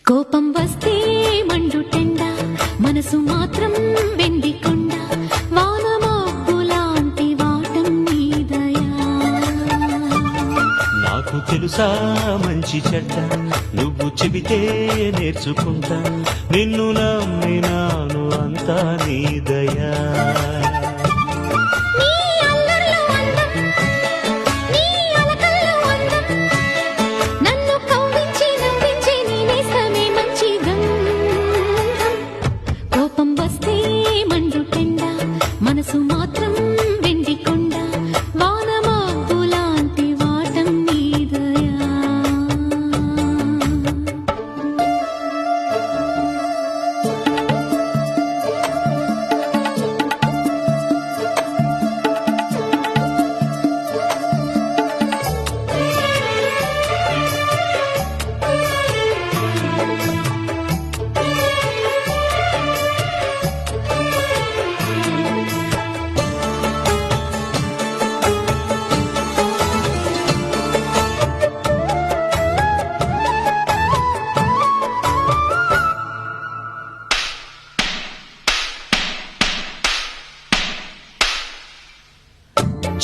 కోపం వస్తే మండుటెండ మనసు మాత్రం వెండికొండ వానమాపులాంటి వాటం నీదయా. నాకు తెలుసా మంచి చెడ్డ నువ్వు చెబితే నేర్చుకుంటా నిన్ను నమ్మినాను అంతా నీదయా. మనసు మాత్రం వెండికొండ వానమాపులాంటి వాటం నీదయా.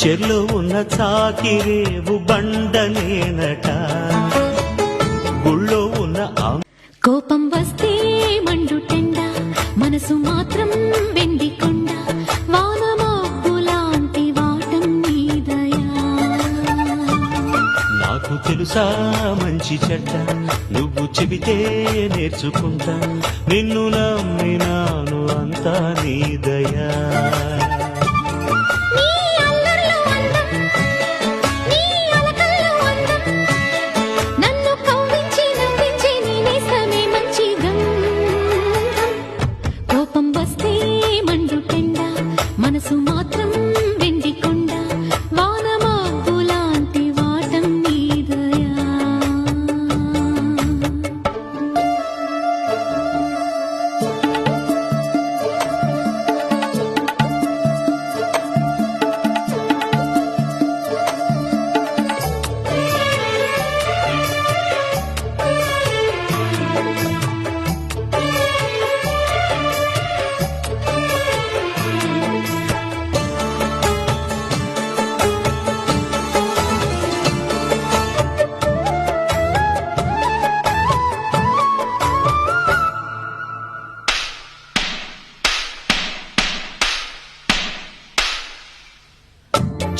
చెర్లో ఉన్న చాకిరేవు బండనేనట గుళ్ళో ఉన్న కోపం వస్తే మండుటెండ మనసు మాత్రం వెండికొండ వానమాపులాంటి వాటం నీదయా. నాకు తెలుసా మంచి చెడ్డ నువ్వు చెబితే నేర్చుకుంటా నిన్ను నమ్మినాను అంతా నీదయా. మనసు మాత్రం వెండికొండ వానమాపులాంటి వాటం నీదయా.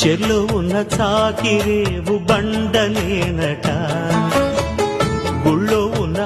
చెర్లో ఉన్న చాకిరేవు బండనేనట గుళ్ళో ఉన్న